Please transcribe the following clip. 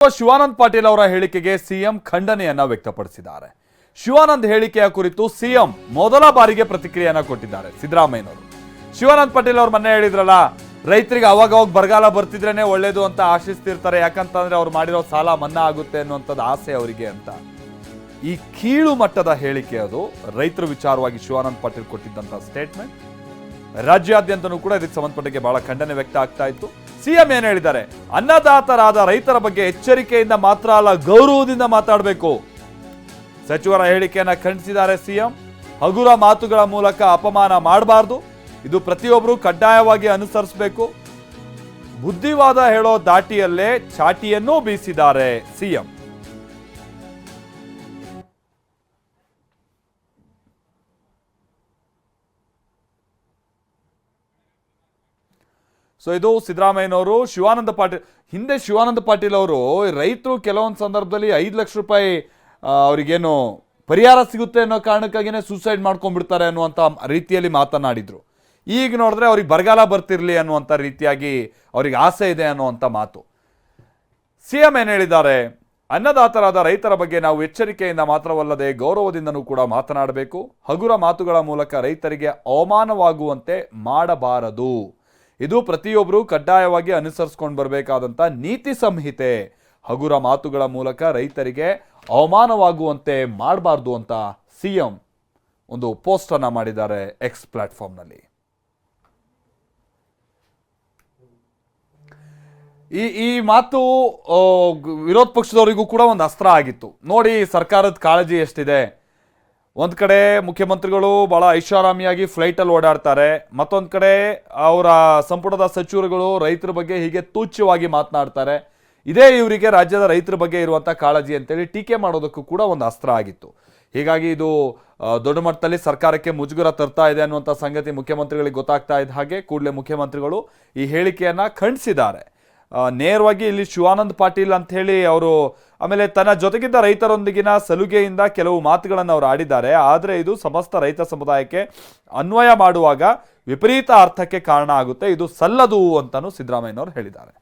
ಶಿವಾನಂದ ಪಾಟೀಲ್ ಅವರ ಹೇಳಿಕೆಗೆ ಸಿಎಂ ಖಂಡನೆಯನ್ನ ವ್ಯಕ್ತಪಡಿಸಿದ್ದಾರೆ. ಶಿವಾನಂದ್ ಹೇಳಿಕೆಯ ಕುರಿತು ಸಿಎಂ ಮೊದಲ ಬಾರಿಗೆ ಪ್ರತಿಕ್ರಿಯೆಯನ್ನ ಕೊಟ್ಟಿದ್ದಾರೆ ಸಿದ್ದರಾಮಯ್ಯನವರು. ಶಿವಾನಂದ ಪಾಟೀಲ್ ಅವರು ಮೊನ್ನೆ ಹೇಳಿದ್ರಲ್ಲ, ರೈತರಿಗೆ ಅವಾಗ ಬರಗಾಲ ಬರ್ತಿದ್ರೇನೆ ಒಳ್ಳೇದು ಅಂತ ಆಶಿಸ್ತಿರ್ತಾರೆ, ಯಾಕಂತಂದ್ರೆ ಅವ್ರು ಮಾಡಿರೋ ಸಾಲ ಮನ್ನಾ ಆಗುತ್ತೆ ಅನ್ನುವಂಥದ್ದು ಆಸೆ ಅವರಿಗೆ ಅಂತ. ಈ ಕೀಳು ಮಟ್ಟದ ಹೇಳಿಕೆ ಅದು ರೈತರ ವಿಚಾರವಾಗಿ ಶಿವಾನಂದ ಪಾಟೀಲ್ ಕೊಟ್ಟಿದ್ದಂತ ಸ್ಟೇಟ್ಮೆಂಟ್. ರಾಜ್ಯಾದ್ಯಂತನೂ ಕೂಡ ಇದಕ್ಕೆ ಸಂಬಂಧಪಟ್ಟಕ್ಕೆ ಬಹಳ ಖಂಡನೆ ವ್ಯಕ್ತ ಆಗ್ತಾ ಇತ್ತು. ಸಿಎಂ ಏನ್ ಹೇಳಿದ್ದಾರೆ, ಅನ್ನದಾತರಾದ ರೈತರ ಬಗ್ಗೆ ಎಚ್ಚರಿಕೆಯಿಂದ ಮಾತ್ರ ಅಲ್ಲ, ಗೌರವದಿಂದ ಮಾತಾಡಬೇಕು. ಸಚಿವರ ಹೇಳಿಕೆಯನ್ನ ಖಂಡಿಸಿದ್ದಾರೆ ಸಿಎಂ. ಹಗುರ ಮಾತುಗಳ ಮೂಲಕ ಅಪಮಾನ ಮಾಡಬಾರ್ದು, ಇದು ಪ್ರತಿಯೊಬ್ಬರು ಕಡ್ಡಾಯವಾಗಿ ಅನುಸರಿಸಬೇಕು. ಬುದ್ಧಿವಾದ ಹೇಳೋ ದಾಟಿಯಲ್ಲೇ ಚಾಟಿಯನ್ನೂ ಬೀಸಿದ್ದಾರೆ ಸಿಎಂ. ಸೊ ಇದು ಸಿದ್ದರಾಮಯ್ಯನವರು. ಶಿವಾನಂದ ಪಾಟೀಲ್ ಅವರು ರೈತರು ಕೆಲವೊಂದು ಸಂದರ್ಭದಲ್ಲಿ 5 ಲಕ್ಷ ರೂಪಾಯಿ ಅವ್ರಿಗೇನು ಪರಿಹಾರ ಸಿಗುತ್ತೆ ಅನ್ನೋ ಕಾರಣಕ್ಕಾಗಿನೇ ಸೂಸೈಡ್ ಮಾಡ್ಕೊಂಡ್ಬಿಡ್ತಾರೆ ಅನ್ನುವಂಥ ರೀತಿಯಲ್ಲಿ ಮಾತನಾಡಿದ್ರು. ಈಗ ನೋಡಿದ್ರೆ ಅವ್ರಿಗೆ ಬರಗಾಲ ಬರ್ತಿರ್ಲಿ ಅನ್ನುವಂಥ ರೀತಿಯಾಗಿ ಅವ್ರಿಗೆ ಆಸೆ ಇದೆ ಅನ್ನುವಂಥ ಮಾತು. ಸಿಎಂ ಏನ್ ಹೇಳಿದ್ದಾರೆ, ಅನ್ನದಾತರಾದ ರೈತರ ಬಗ್ಗೆ ನಾವು ಎಚ್ಚರಿಕೆಯಿಂದ ಮಾತ್ರವಲ್ಲದೆ ಗೌರವದಿಂದನೂ ಕೂಡ ಮಾತನಾಡಬೇಕು. ಹಗುರ ಮಾತುಗಳ ಮೂಲಕ ರೈತರಿಗೆ ಅವಮಾನವಾಗುವಂತೆ ಮಾಡಬಾರದು, ಇದು ಪ್ರತಿಯೊಬ್ಬರು ಕಡ್ಡಾಯವಾಗಿ ಅನುಸರಿಸ್ಕೊಂಡು ಬರಬೇಕಾದಂಥ ನೀತಿ ಸಂಹಿತೆ. ಹಗುರ ಮಾತುಗಳ ಮೂಲಕ ರೈತರಿಗೆ ಅವಮಾನವಾಗುವಂತೆ ಮಾಡಬಾರ್ದು ಅಂತ ಸಿಎಂ ಒಂದು ಪೋಸ್ಟ್ ಅನ್ನ ಮಾಡಿದ್ದಾರೆ ಎಕ್ಸ್ ಪ್ಲಾಟ್ಫಾರ್ಮ್ನಲ್ಲಿ. ಈ ಮಾತು ವಿರೋಧ ಪಕ್ಷದವರಿಗೂ ಕೂಡ ಒಂದು ಅಸ್ತ್ರ ಆಗಿತ್ತು. ನೋಡಿ ಸರ್ಕಾರದ ಕಾಳಜಿ ಎಷ್ಟಿದೆ. ಒಂದ್ ಕಡೆ ಮುಖ್ಯಮಂತ್ರಿಗಳು ಬಹಳ ಐಷಾರಾಮಿಯಾಗಿ ಫ್ಲೈಟಲ್ಲಿ ಓಡಾಡ್ತಾರೆ, ಮತ್ತೊಂದ್ ಕಡೆ ಅವರ ಸಂಪುಟದ ಸಚಿವರುಗಳು ರೈತರ ಬಗ್ಗೆ ಹೀಗೆ ತುಚ್ಛವಾಗಿ ಮಾತನಾಡ್ತಾರೆ. ಇದೇ ಇವರಿಗೆ ರಾಜ್ಯದ ರೈತರ ಬಗ್ಗೆ ಇರುವಂತ ಕಾಳಜಿ ಅಂತೇಳಿ ಟೀಕೆ ಮಾಡೋದಕ್ಕೂ ಕೂಡ ಒಂದು ಅಸ್ತ್ರ ಆಗಿತ್ತು. ಹೀಗಾಗಿ ಇದು ದೊಡ್ಡ ಮಟ್ಟದಲ್ಲಿ ಸರ್ಕಾರಕ್ಕೆ ಮುಜುಗರ ತರ್ತಾ ಇದೆ ಅನ್ನುವಂಥ ಸಂಗತಿ ಮುಖ್ಯಮಂತ್ರಿಗಳಿಗೆ ಗೊತ್ತಾಗ್ತಾ ಇದ್ದ ಹಾಗೆ ಕೂಡಲೇ ಮುಖ್ಯಮಂತ್ರಿಗಳು ಈ ಹೇಳಿಕೆಯನ್ನ ಖಂಡಿಸಿದ್ದಾರೆ. ನೇರವಾಗಿ ಇಲ್ಲಿ ಶಿವಾನಂದ ಪಾಟೀಲ್ ಅಂತ ಹೇಳಿ ಅವರು ಆಮೇಲೆ ತನ್ನ ಜೊತೆಗಿದ್ದ ರೈತರೊಂದಿಗಿನ ಸಲುಗೆಯಿಂದ ಕೆಲವು ಮಾತುಗಳನ್ನು ಅವರು ಆಡಿದ್ದಾರೆ. ಆದರೆ ಇದು ಸಮಸ್ತ ರೈತ ಸಮುದಾಯಕ್ಕೆ ಅನ್ವಯ ಮಾಡುವಾಗ ವಿಪರೀತ ಅರ್ಥಕ್ಕೆ ಕಾರಣ ಆಗುತ್ತೆ, ಇದು ಸಲ್ಲದು ಅಂತಾನು ಸಿದ್ದರಾಮಯ್ಯನವರು ಹೇಳಿದ್ದಾರೆ.